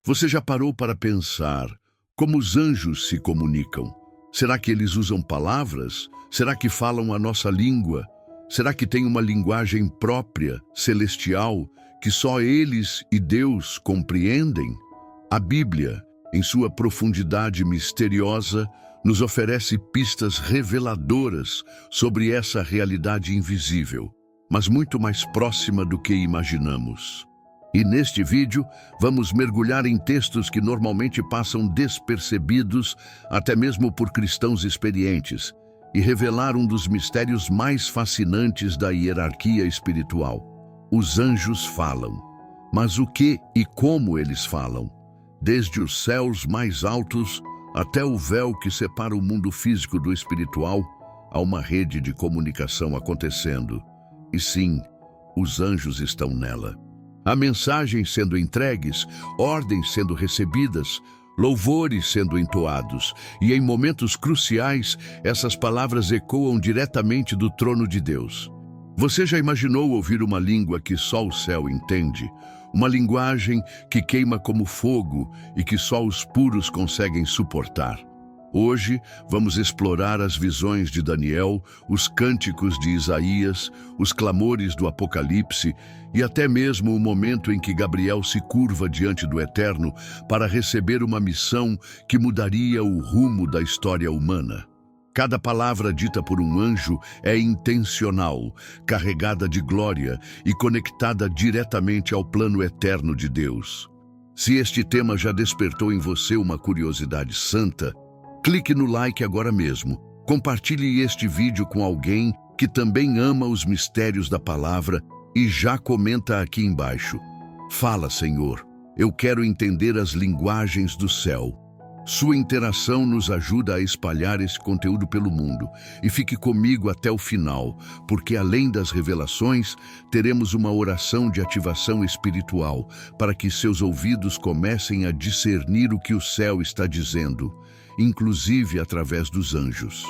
Você já parou para pensar como os anjos se comunicam? Será que eles usam palavras? Será que falam a nossa língua? Será que têm uma linguagem própria, celestial, que só eles e Deus compreendem? A Bíblia, em sua profundidade misteriosa, nos oferece pistas reveladoras sobre essa realidade invisível, mas muito mais próxima do que imaginamos. E neste vídeo, vamos mergulhar em textos que normalmente passam despercebidos, até mesmo por cristãos experientes, e revelar um dos mistérios mais fascinantes da hierarquia espiritual. Os anjos falam. Mas o que e como eles falam? Desde os céus mais altos até o véu que separa o mundo físico do espiritual, há uma rede de comunicação acontecendo. E sim, os anjos estão nela. Há mensagens sendo entregues, ordens sendo recebidas, louvores sendo entoados, e em momentos cruciais, essas palavras ecoam diretamente do trono de Deus. Você já imaginou ouvir uma língua que só o céu entende? Uma linguagem que queima como fogo e que só os puros conseguem suportar? Hoje, vamos explorar as visões de Daniel, os cânticos de Isaías, os clamores do Apocalipse e até mesmo o momento em que Gabriel se curva diante do Eterno para receber uma missão que mudaria o rumo da história humana. Cada palavra dita por um anjo é intencional, carregada de glória e conectada diretamente ao plano eterno de Deus. Se este tema já despertou em você uma curiosidade santa, clique no like agora mesmo. Compartilhe este vídeo com alguém que também ama os mistérios da palavra e já comenta aqui embaixo. Fala, Senhor, eu quero entender as linguagens do céu. Sua interação nos ajuda a espalhar esse conteúdo pelo mundo. E fique comigo até o final, porque além das revelações, teremos uma oração de ativação espiritual para que seus ouvidos comecem a discernir o que o céu está dizendo, inclusive através dos anjos.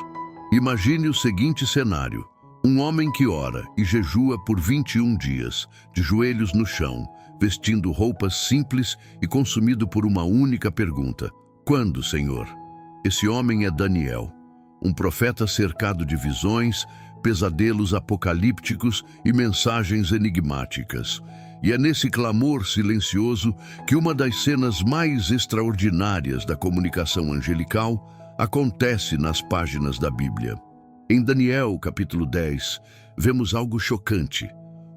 Imagine o seguinte cenário: um homem que ora e jejua por 21 dias, de joelhos no chão, vestindo roupas simples e consumido por uma única pergunta: quando, Senhor? Esse homem é Daniel, um profeta cercado de visões, pesadelos apocalípticos e mensagens enigmáticas. E é nesse clamor silencioso que uma das cenas mais extraordinárias da comunicação angelical acontece nas páginas da Bíblia. Em Daniel, capítulo 10, vemos algo chocante.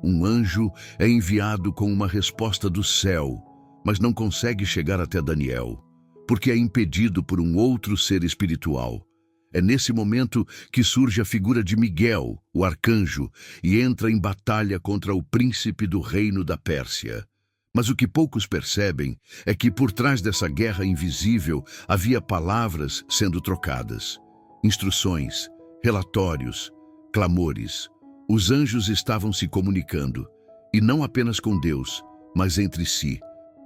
Um anjo é enviado com uma resposta do céu, mas não consegue chegar até Daniel, porque é impedido por um outro ser espiritual. É nesse momento que surge a figura de Miguel, o arcanjo, e entra em batalha contra o príncipe do reino da Pérsia. Mas o que poucos percebem é que por trás dessa guerra invisível havia palavras sendo trocadas, instruções, relatórios, clamores. Os anjos estavam se comunicando, e não apenas com Deus, mas entre si.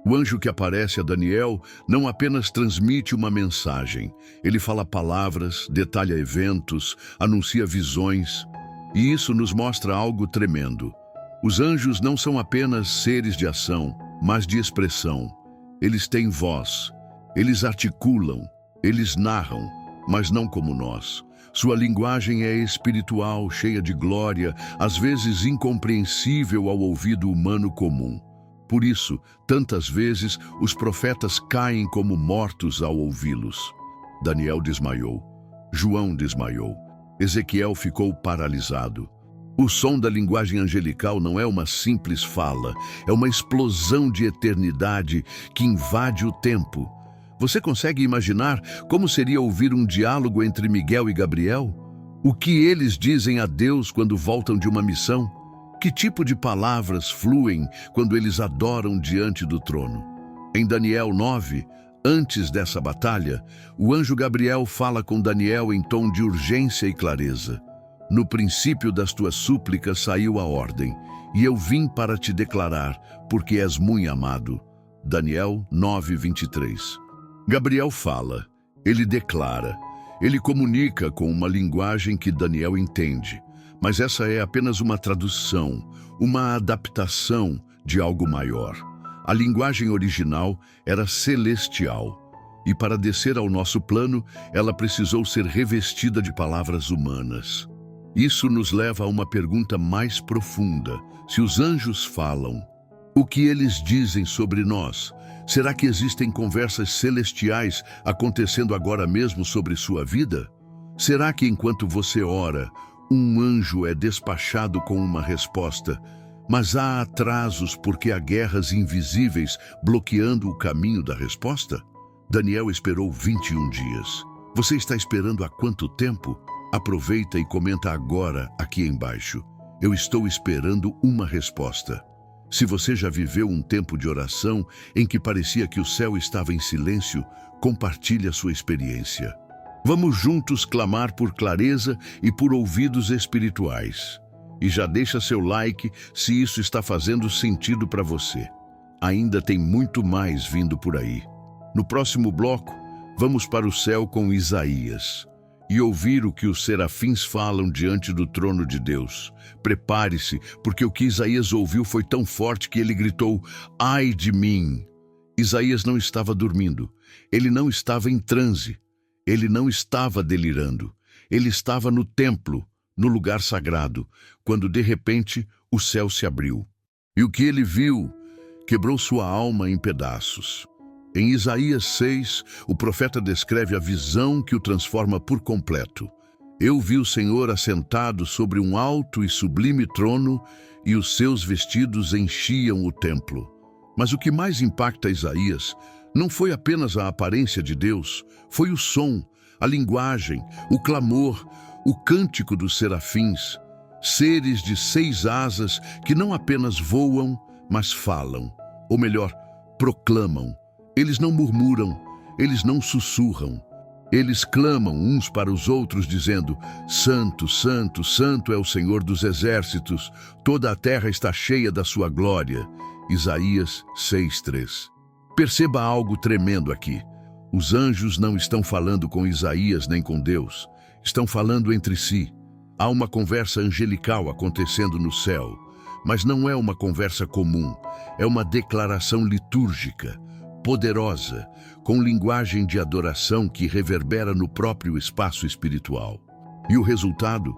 O anjo que aparece a Daniel não apenas transmite uma mensagem, ele fala palavras, detalha eventos, anuncia visões, e isso nos mostra algo tremendo. Os anjos não são apenas seres de ação, mas de expressão. Eles têm voz, eles articulam, eles narram, mas não como nós. Sua linguagem é espiritual, cheia de glória, às vezes incompreensível ao ouvido humano comum. Por isso, tantas vezes, os profetas caem como mortos ao ouvi-los. Daniel desmaiou. João desmaiou. Ezequiel ficou paralisado. O som da linguagem angelical não é uma simples fala, é uma explosão de eternidade que invade o tempo. Você consegue imaginar como seria ouvir um diálogo entre Miguel e Gabriel? O que eles dizem a Deus quando voltam de uma missão? Que tipo de palavras fluem quando eles adoram diante do trono? Em Daniel 9, antes dessa batalha, o anjo Gabriel fala com Daniel em tom de urgência e clareza. No princípio das tuas súplicas saiu a ordem, e eu vim para te declarar, porque és muito amado. Daniel 9, 23. Gabriel fala, ele declara, ele comunica com uma linguagem que Daniel entende. Mas essa é apenas uma tradução, uma adaptação de algo maior. A linguagem original era celestial, e para descer ao nosso plano, ela precisou ser revestida de palavras humanas. Isso nos leva a uma pergunta mais profunda. Se os anjos falam, o que eles dizem sobre nós? Será que existem conversas celestiais acontecendo agora mesmo sobre sua vida? Será que enquanto você ora, um anjo é despachado com uma resposta, mas há atrasos porque há guerras invisíveis bloqueando o caminho da resposta? Daniel esperou 21 dias. Você está esperando há quanto tempo? Aproveita e comenta agora aqui embaixo. Eu estou esperando uma resposta. Se você já viveu um tempo de oração em que parecia que o céu estava em silêncio, compartilhe a sua experiência. Vamos juntos clamar por clareza e por ouvidos espirituais. E já deixa seu like se isso está fazendo sentido para você. Ainda tem muito mais vindo por aí. No próximo bloco, vamos para o céu com Isaías e ouvir o que os serafins falam diante do trono de Deus. Prepare-se, porque o que Isaías ouviu foi tão forte que ele gritou: "Ai de mim!" Isaías não estava dormindo, ele não estava em transe, ele não estava delirando. Ele estava no templo, no lugar sagrado, quando de repente o céu se abriu. E o que ele viu quebrou sua alma em pedaços. Em Isaías 6, o profeta descreve a visão que o transforma por completo. Eu vi o Senhor assentado sobre um alto e sublime trono, e os seus vestidos enchiam o templo. Mas o que mais impacta Isaías não foi apenas a aparência de Deus, foi o som, a linguagem, o clamor, o cântico dos serafins, seres de 6 asas que não apenas voam, mas falam, ou melhor, proclamam. Eles não murmuram, eles não sussurram. Eles clamam uns para os outros dizendo: Santo, Santo, Santo é o Senhor dos exércitos, toda a terra está cheia da sua glória. Isaías 6:3. Perceba algo tremendo aqui. Os anjos não estão falando com Isaías nem com Deus, estão falando entre si. Há uma conversa angelical acontecendo no céu, mas não é uma conversa comum, é uma declaração litúrgica, poderosa, com linguagem de adoração que reverbera no próprio espaço espiritual. E o resultado?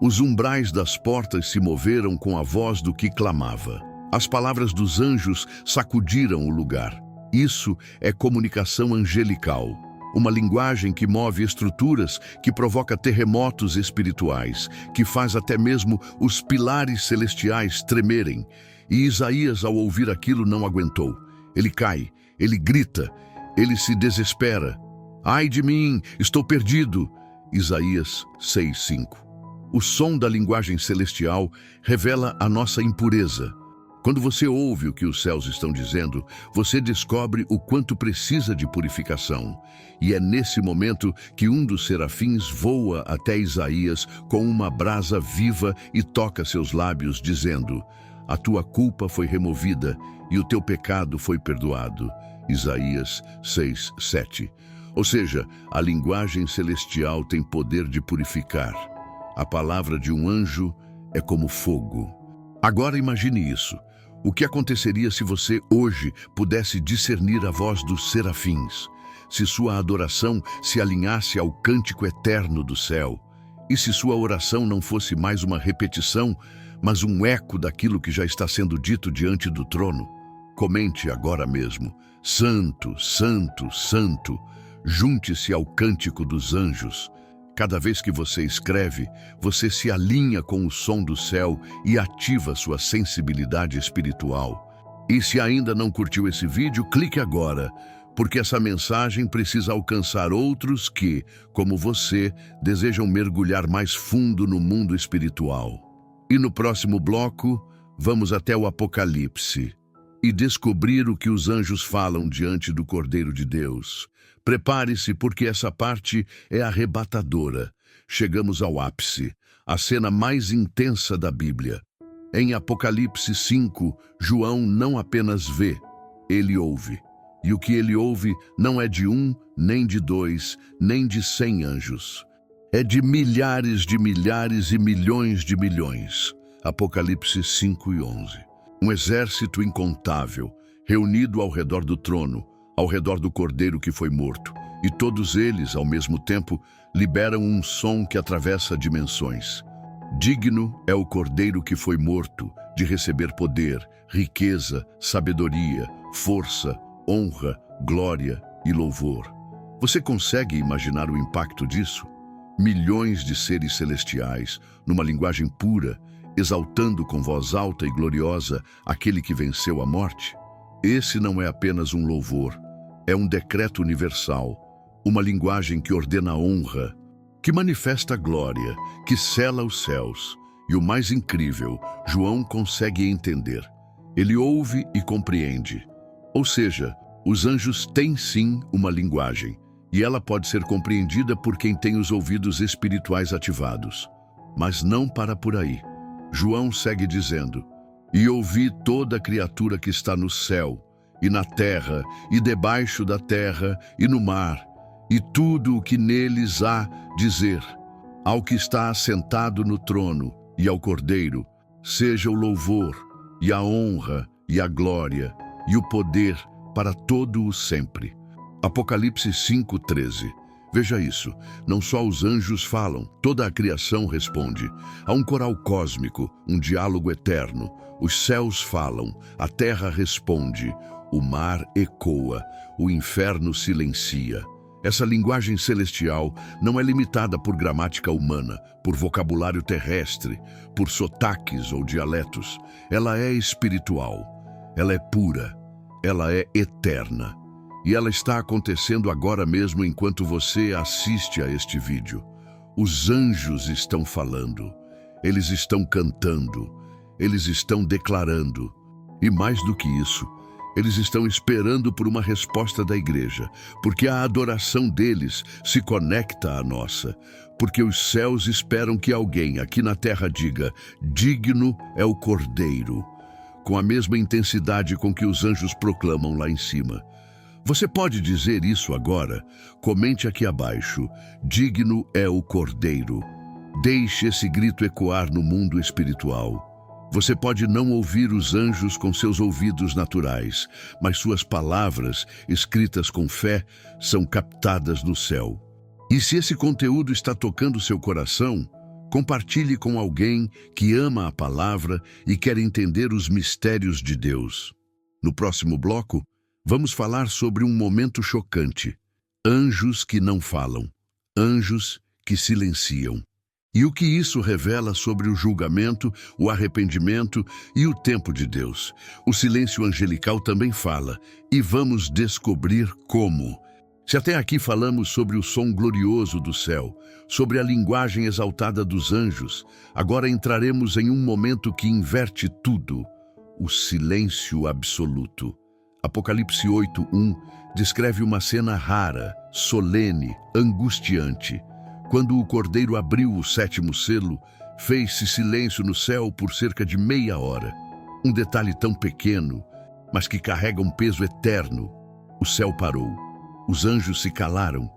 Os umbrais das portas se moveram com a voz do que clamava. As palavras dos anjos sacudiram o lugar. Isso é comunicação angelical, uma linguagem que move estruturas, que provoca terremotos espirituais, que faz até mesmo os pilares celestiais tremerem. E Isaías, ao ouvir aquilo, não aguentou. Ele cai. Ele grita, ele se desespera. Ai de mim, estou perdido. Isaías 6:5. O som da linguagem celestial revela a nossa impureza. Quando você ouve o que os céus estão dizendo, você descobre o quanto precisa de purificação. E é nesse momento que um dos serafins voa até Isaías com uma brasa viva e toca seus lábios, dizendo: A tua culpa foi removida e o teu pecado foi perdoado. Isaías 6:7. Ou seja, a linguagem celestial tem poder de purificar. A palavra de um anjo é como fogo. Agora imagine isso. O que aconteceria se você hoje pudesse discernir a voz dos serafins? Se sua adoração se alinhasse ao cântico eterno do céu? E se sua oração não fosse mais uma repetição, mas um eco daquilo que já está sendo dito diante do trono? Comente agora mesmo: Santo, Santo, Santo. Junte-se ao cântico dos anjos. Cada vez que você escreve, você se alinha com o som do céu e ativa sua sensibilidade espiritual. E se ainda não curtiu esse vídeo, clique agora, porque essa mensagem precisa alcançar outros que, como você, desejam mergulhar mais fundo no mundo espiritual. E no próximo bloco, vamos até o Apocalipse e descobrir o que os anjos falam diante do Cordeiro de Deus. Prepare-se, porque essa parte é arrebatadora. Chegamos ao ápice, a cena mais intensa da Bíblia. Em Apocalipse 5, João não apenas vê, ele ouve. E o que ele ouve não é de 1, nem de 2, nem de 100 anjos. É de milhares e milhões de milhões. Apocalipse 5:11. Um exército incontável, reunido ao redor do trono, ao redor do cordeiro que foi morto. E todos eles, ao mesmo tempo, liberam um som que atravessa dimensões. Digno é o cordeiro que foi morto de receber poder, riqueza, sabedoria, força, honra, glória e louvor. Você consegue imaginar o impacto disso? Milhões de seres celestiais, numa linguagem pura, exaltando com voz alta e gloriosa aquele que venceu a morte? Esse não é apenas um louvor, é um decreto universal, uma linguagem que ordena honra, que manifesta a glória, que sela os céus. E o mais incrível, João consegue entender. Ele ouve e compreende. Ou seja, os anjos têm sim uma linguagem, e ela pode ser compreendida por quem tem os ouvidos espirituais ativados. Mas não para por aí. João segue dizendo: "E ouvi toda criatura que está no céu, e na terra, e debaixo da terra, e no mar, e tudo o que neles há, dizer: ao que está assentado no trono e ao Cordeiro, seja o louvor, e a honra, e a glória, e o poder para todo o sempre." Apocalipse 5:13. Veja isso, não só os anjos falam, toda a criação responde. Há um coral cósmico, um diálogo eterno. Os céus falam, a terra responde, o mar ecoa, o inferno silencia. Essa linguagem celestial não é limitada por gramática humana, por vocabulário terrestre, por sotaques ou dialetos. Ela é espiritual, ela é pura, ela é eterna. E ela está acontecendo agora mesmo enquanto você assiste a este vídeo. Os anjos estão falando, eles estão cantando, eles estão declarando. E mais do que isso, eles estão esperando por uma resposta da igreja, porque a adoração deles se conecta à nossa, porque os céus esperam que alguém aqui na terra diga: digno é o Cordeiro, com a mesma intensidade com que os anjos proclamam lá em cima. Você pode dizer isso agora? Comente aqui abaixo: digno é o Cordeiro. Deixe esse grito ecoar no mundo espiritual. Você pode não ouvir os anjos com seus ouvidos naturais, mas suas palavras, escritas com fé, são captadas no céu. E se esse conteúdo está tocando seu coração, compartilhe com alguém que ama a palavra e quer entender os mistérios de Deus. No próximo bloco, vamos falar sobre um momento chocante: anjos que não falam, anjos que silenciam. E o que isso revela sobre o julgamento, o arrependimento e o tempo de Deus. O silêncio angelical também fala, e vamos descobrir como. Se até aqui falamos sobre o som glorioso do céu, sobre a linguagem exaltada dos anjos, agora entraremos em um momento que inverte tudo: o silêncio absoluto. Apocalipse 8:1 descreve uma cena rara, solene, angustiante. Quando o Cordeiro abriu o sétimo selo, fez-se silêncio no céu por cerca de meia hora. Um detalhe tão pequeno, mas que carrega um peso eterno. O céu parou. Os anjos se calaram.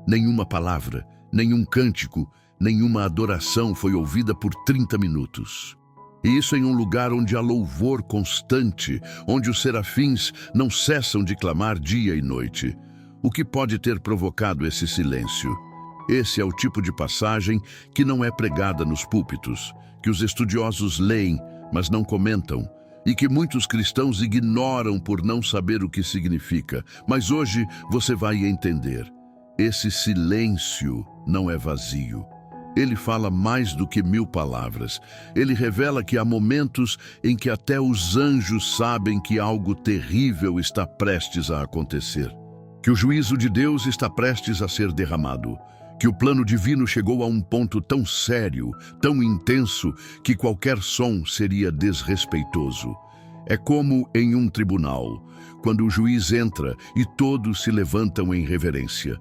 Nenhuma palavra, nenhum cântico, nenhuma adoração foi ouvida por 30 minutos. E isso em um lugar onde há louvor constante, onde os serafins não cessam de clamar dia e noite. O que pode ter provocado esse silêncio? Esse é o tipo de passagem que não é pregada nos púlpitos, que os estudiosos leem, mas não comentam, e que muitos cristãos ignoram por não saber o que significa. Mas hoje você vai entender. Esse silêncio não é vazio. Ele fala mais do que 1000 palavras. Ele revela que há momentos em que até os anjos sabem que algo terrível está prestes a acontecer, que o juízo de Deus está prestes a ser derramado, que o plano divino chegou a um ponto tão sério, tão intenso, que qualquer som seria desrespeitoso. É como em um tribunal, quando o juiz entra e todos se levantam em reverência.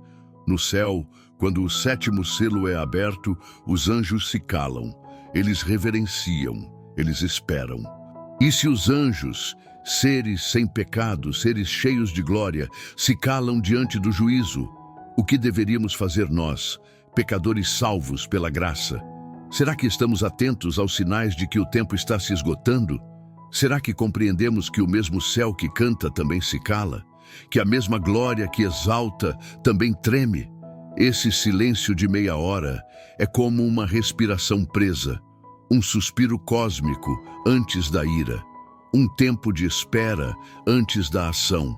No céu, quando o sétimo selo é aberto, os anjos se calam, eles reverenciam, eles esperam. E se os anjos, seres sem pecado, seres cheios de glória, se calam diante do juízo, o que deveríamos fazer nós, pecadores salvos pela graça? Será que estamos atentos aos sinais de que o tempo está se esgotando? Será que compreendemos que o mesmo céu que canta também se cala? Que a mesma glória que exalta também treme? Esse silêncio de meia hora é como uma respiração presa, um suspiro cósmico antes da ira, um tempo de espera antes da ação.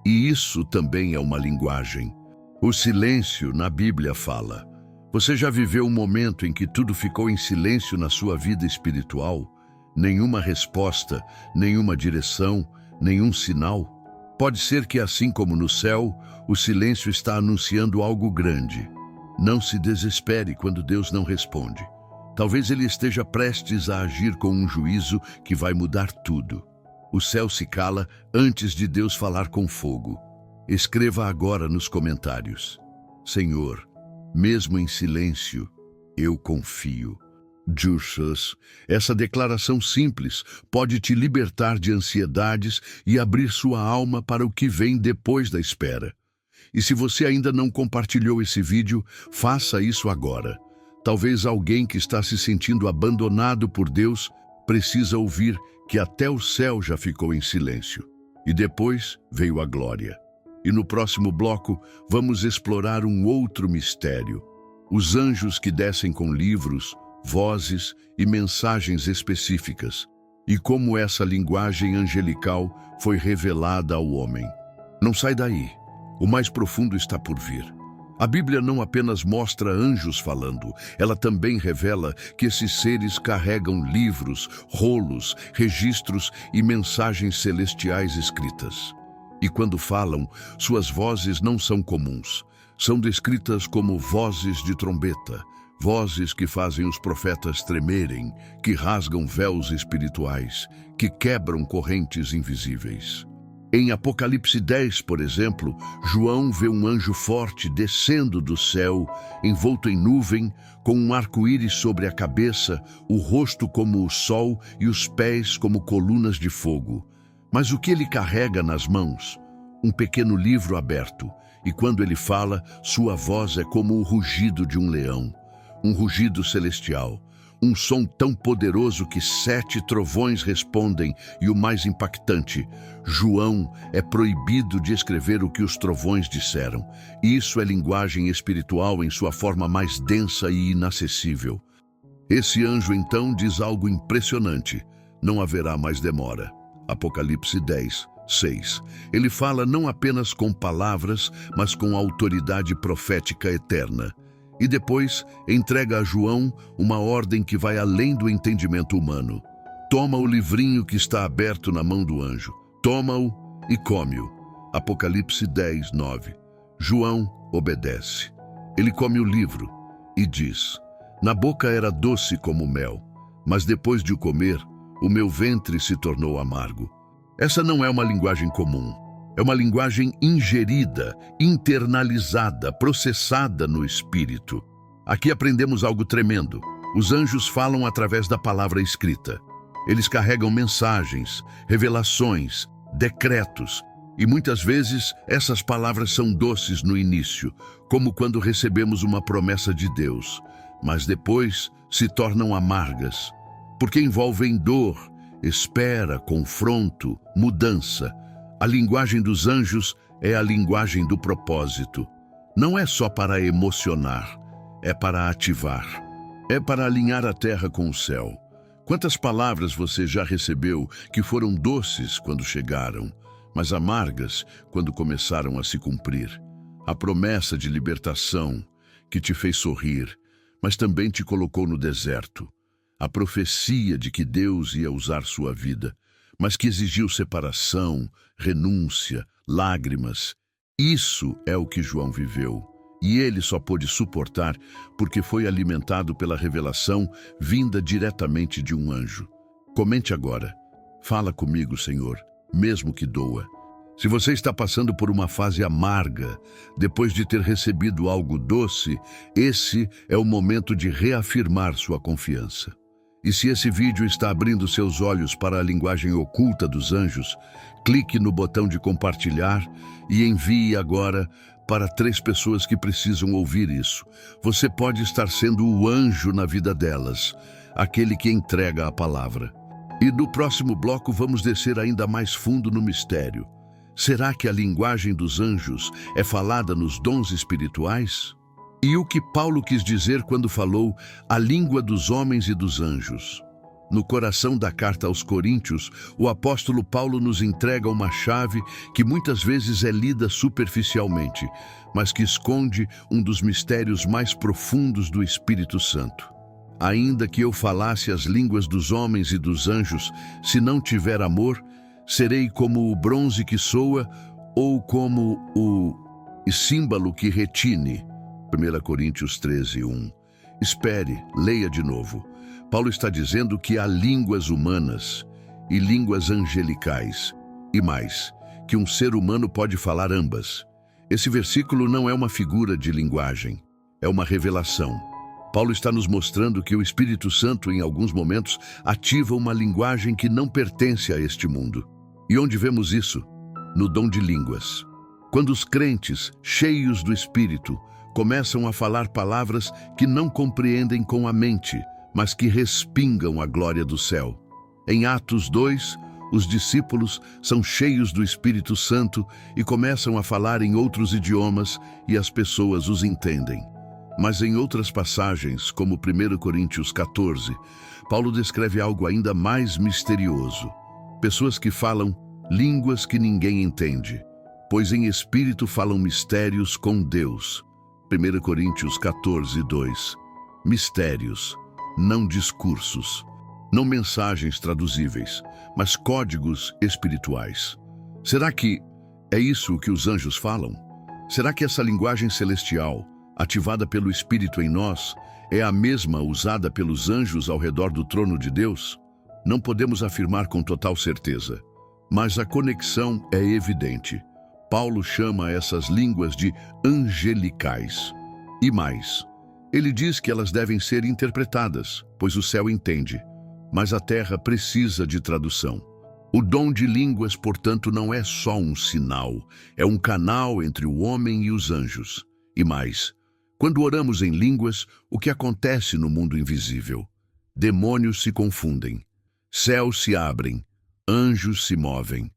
E isso também é uma linguagem. O silêncio na Bíblia fala. Você já viveu um momento em que tudo ficou em silêncio na sua vida espiritual? Nenhuma resposta, nenhuma direção, nenhum sinal? Pode ser que, assim como no céu, o silêncio está anunciando algo grande. Não se desespere quando Deus não responde. Talvez Ele esteja prestes a agir com um juízo que vai mudar tudo. O céu se cala antes de Deus falar com fogo. Escreva agora nos comentários: Senhor, mesmo em silêncio, eu confio. Jesus, essa declaração simples pode te libertar de ansiedades e abrir sua alma para o que vem depois da espera. E se você ainda não compartilhou esse vídeo, faça isso agora. Talvez alguém que está se sentindo abandonado por Deus precisa ouvir que até o céu já ficou em silêncio. E depois veio a glória. E no próximo bloco, vamos explorar um outro mistério: os anjos que descem com livros, vozes e mensagens específicas, e como essa linguagem angelical foi revelada ao homem. Não sai daí, o mais profundo está por vir. A Bíblia não apenas mostra anjos falando, ela também revela que esses seres carregam livros, rolos, registros e mensagens celestiais escritas. E quando falam, suas vozes não são comuns, são descritas como vozes de trombeta, vozes que fazem os profetas tremerem, que rasgam véus espirituais, que quebram correntes invisíveis. Em Apocalipse 10, por exemplo, João vê um anjo forte descendo do céu, envolto em nuvem, com um arco-íris sobre a cabeça, o rosto como o sol e os pés como colunas de fogo. Mas o que ele carrega nas mãos? Um pequeno livro aberto, e quando ele fala, sua voz é como o rugido de um leão. Um rugido celestial, um som tão poderoso que 7 trovões respondem, e o mais impactante, João é proibido de escrever o que os trovões disseram. Isso é linguagem espiritual em sua forma mais densa e inacessível. Esse anjo então diz algo impressionante: não haverá mais demora. Apocalipse 10, 6. Ele fala não apenas com palavras, mas com autoridade profética eterna. E depois entrega a João uma ordem que vai além do entendimento humano. Toma o livrinho que está aberto na mão do anjo. Toma-o e come-o. Apocalipse 10, 9. João obedece. Ele come o livro e diz: na boca era doce como mel, mas depois de o comer, o meu ventre se tornou amargo. Essa não é uma linguagem comum. É uma linguagem ingerida, internalizada, processada no espírito. Aqui aprendemos algo tremendo. Os anjos falam através da palavra escrita. Eles carregam mensagens, revelações, decretos. E muitas vezes essas palavras são doces no início, como quando recebemos uma promessa de Deus. Mas depois se tornam amargas, porque envolvem dor, espera, confronto, mudança. A linguagem dos anjos é a linguagem do propósito. Não é só para emocionar, é para ativar. É para alinhar a terra com o céu. Quantas palavras você já recebeu que foram doces quando chegaram, mas amargas quando começaram a se cumprir? A promessa de libertação que te fez sorrir, mas também te colocou no deserto. A profecia de que Deus ia usar sua vida, mas que exigiu separação, renúncia, lágrimas. Isso é o que João viveu. E ele só pôde suportar porque foi alimentado pela revelação vinda diretamente de um anjo. Comente agora. Fala comigo, Senhor, mesmo que doa. Se você está passando por uma fase amarga, depois de ter recebido algo doce, esse é o momento de reafirmar sua confiança. E se esse vídeo está abrindo seus olhos para a linguagem oculta dos anjos, clique no botão de compartilhar e envie agora para 3 pessoas que precisam ouvir isso. Você pode estar sendo o anjo na vida delas, aquele que entrega a palavra. E no próximo bloco vamos descer ainda mais fundo no mistério. Será que a linguagem dos anjos é falada nos dons espirituais? E o que Paulo quis dizer quando falou a língua dos homens e dos anjos? No coração da carta aos Coríntios, o apóstolo Paulo nos entrega uma chave que muitas vezes é lida superficialmente, mas que esconde um dos mistérios mais profundos do Espírito Santo. Ainda que eu falasse as línguas dos homens e dos anjos, se não tiver amor, serei como o bronze que soa ou como o símbolo que retine. 1 Coríntios 13:1. Espere, leia de novo. Paulo está dizendo que há línguas humanas e línguas angelicais, e mais, que um ser humano pode falar ambas. Esse versículo não é uma figura de linguagem, é uma revelação. Paulo está nos mostrando que o Espírito Santo, em alguns momentos, ativa uma linguagem que não pertence a este mundo. E onde vemos isso? No dom de línguas. Quando os crentes, cheios do Espírito, começam a falar palavras que não compreendem com a mente, mas que respingam a glória do céu. Em Atos 2, os discípulos são cheios do Espírito Santo e começam a falar em outros idiomas e as pessoas os entendem. Mas em outras passagens, como 1 Coríntios 14, Paulo descreve algo ainda mais misterioso. Pessoas que falam línguas que ninguém entende, pois em espírito falam mistérios com Deus. 1 Coríntios 14:2. Mistérios, não discursos, não mensagens traduzíveis, mas códigos espirituais. Será que é isso que os anjos falam? Será que essa linguagem celestial, ativada pelo Espírito em nós, é a mesma usada pelos anjos ao redor do trono de Deus? Não podemos afirmar com total certeza, mas a conexão é evidente. Paulo chama essas línguas de angelicais. E mais, ele diz que elas devem ser interpretadas, pois o céu entende, mas a terra precisa de tradução. O dom de línguas, portanto, não é só um sinal, é um canal entre o homem e os anjos. E mais, quando oramos em línguas, o que acontece no mundo invisível? Demônios se confundem, céus se abrem, anjos se movem.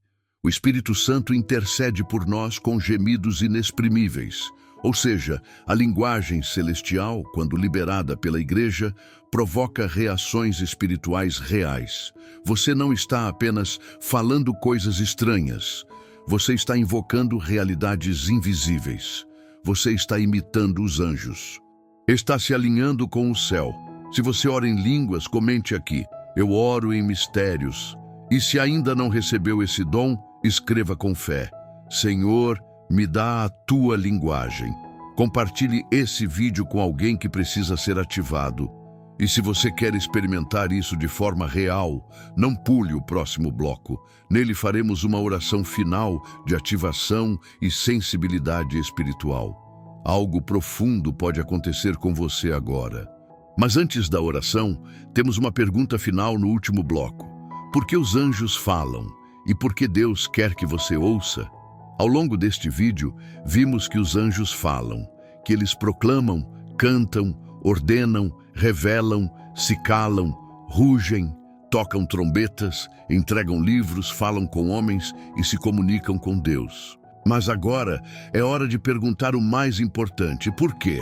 O Espírito Santo intercede por nós com gemidos inexprimíveis. Ou seja, a linguagem celestial, quando liberada pela igreja, provoca reações espirituais reais. Você não está apenas falando coisas estranhas. Você está invocando realidades invisíveis. Você está imitando os anjos. Está se alinhando com o céu. Se você ora em línguas, comente aqui: eu oro em mistérios. E se ainda não recebeu esse dom, escreva com fé: Senhor, me dá a tua linguagem. Compartilhe esse vídeo com alguém que precisa ser ativado. E se você quer experimentar isso de forma real, não pule o próximo bloco. Nele faremos uma oração final de ativação e sensibilidade espiritual. Algo profundo pode acontecer com você agora. Mas antes da oração, temos uma pergunta final no último bloco. Por que os anjos falam? E por que Deus quer que você ouça? Ao longo deste vídeo, vimos que os anjos falam, que eles proclamam, cantam, ordenam, revelam, se calam, rugem, tocam trombetas, entregam livros, falam com homens e se comunicam com Deus. Mas agora é hora de perguntar o mais importante: por quê?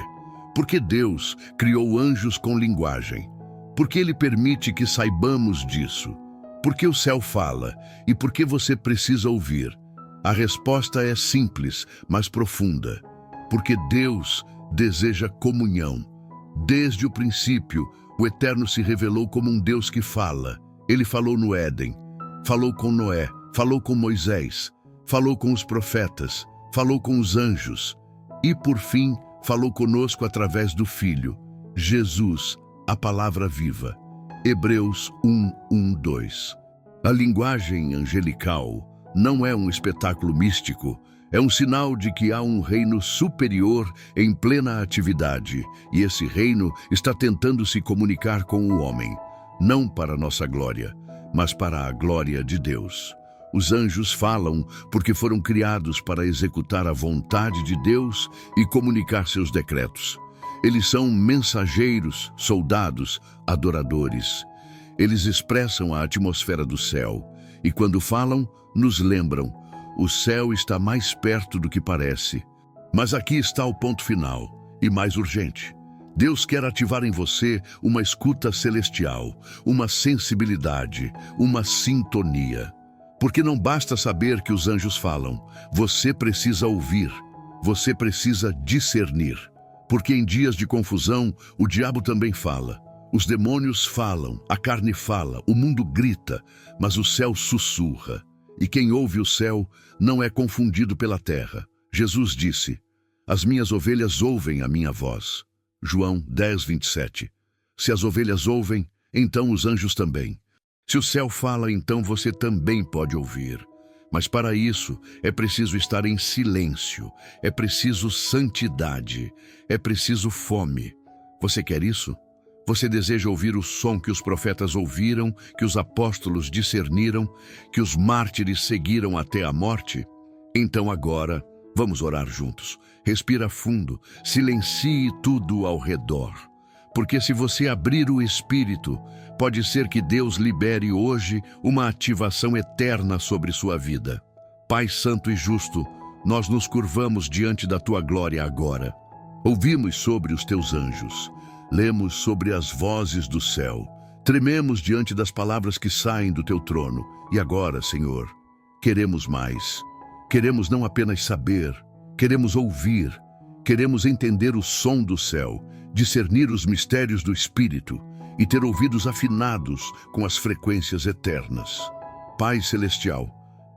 Por que Deus criou anjos com linguagem? Por que Ele permite que saibamos disso? Por que o céu fala? E por que você precisa ouvir? A resposta é simples, mas profunda. Porque Deus deseja comunhão. Desde o princípio, o Eterno se revelou como um Deus que fala. Ele falou no Éden, falou com Noé, falou com Moisés, falou com os profetas, falou com os anjos e, por fim, falou conosco através do Filho, Jesus, a palavra viva. Hebreus 1:1-2. A linguagem angelical não é um espetáculo místico, é um sinal de que há um reino superior em plena atividade, e esse reino está tentando se comunicar com o homem, não para nossa glória, mas para a glória de Deus. Os anjos falam porque foram criados para executar a vontade de Deus e comunicar seus decretos. Eles são mensageiros, soldados, adoradores. Eles expressam a atmosfera do céu e, quando falam, nos lembram: o céu está mais perto do que parece. Mas aqui está o ponto final e mais urgente. Deus quer ativar em você uma escuta celestial, uma sensibilidade, uma sintonia. Porque não basta saber que os anjos falam, você precisa ouvir, você precisa discernir. Porque em dias de confusão, o diabo também fala. Os demônios falam, a carne fala, o mundo grita, mas o céu sussurra. E quem ouve o céu não é confundido pela terra. Jesus disse: as minhas ovelhas ouvem a minha voz. João 10:27. Se as ovelhas ouvem, então os anjos também. Se o céu fala, então você também pode ouvir. Mas para isso é preciso estar em silêncio, é preciso santidade, é preciso fome. Você quer isso? Você deseja ouvir o som que os profetas ouviram, que os apóstolos discerniram, que os mártires seguiram até a morte? Então agora, vamos orar juntos. Respira fundo, silencie tudo ao redor. Porque se você abrir o Espírito, pode ser que Deus libere hoje uma ativação eterna sobre sua vida. Pai Santo e Justo, nós nos curvamos diante da Tua glória agora. Ouvimos sobre os Teus anjos, lemos sobre as vozes do céu, trememos diante das palavras que saem do Teu trono. E agora, Senhor, queremos mais. Queremos não apenas saber, queremos ouvir, queremos entender o som do céu, discernir os mistérios do Espírito e ter ouvidos afinados com as frequências eternas. Pai Celestial,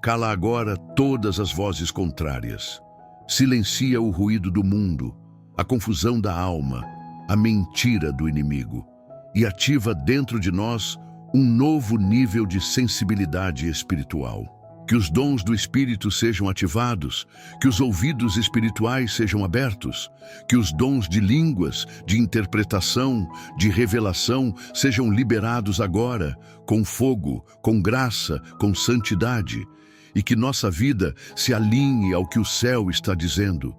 cala agora todas as vozes contrárias. Silencia o ruído do mundo, a confusão da alma, a mentira do inimigo e ativa dentro de nós um novo nível de sensibilidade espiritual. Que os dons do Espírito sejam ativados, que os ouvidos espirituais sejam abertos, que os dons de línguas, de interpretação, de revelação sejam liberados agora, com fogo, com graça, com santidade, e que nossa vida se alinhe ao que o céu está dizendo.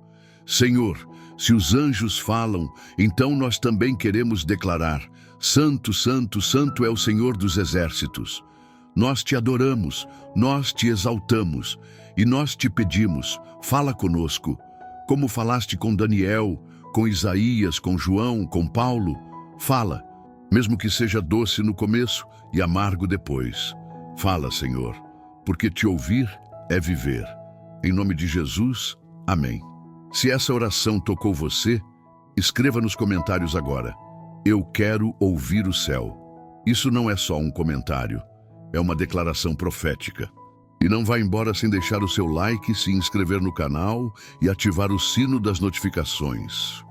Senhor, se os anjos falam, então nós também queremos declarar: Santo, Santo, Santo é o Senhor dos exércitos. Nós te adoramos, nós te exaltamos e nós te pedimos, fala conosco, como falaste com Daniel, com Isaías, com João, com Paulo. Fala, mesmo que seja doce no começo e amargo depois. Fala, Senhor, porque te ouvir é viver. Em nome de Jesus, amém. Se essa oração tocou você, escreva nos comentários agora: eu quero ouvir o céu. Isso não é só um comentário. É uma declaração profética. E não vá embora sem deixar o seu like, se inscrever no canal e ativar o sino das notificações.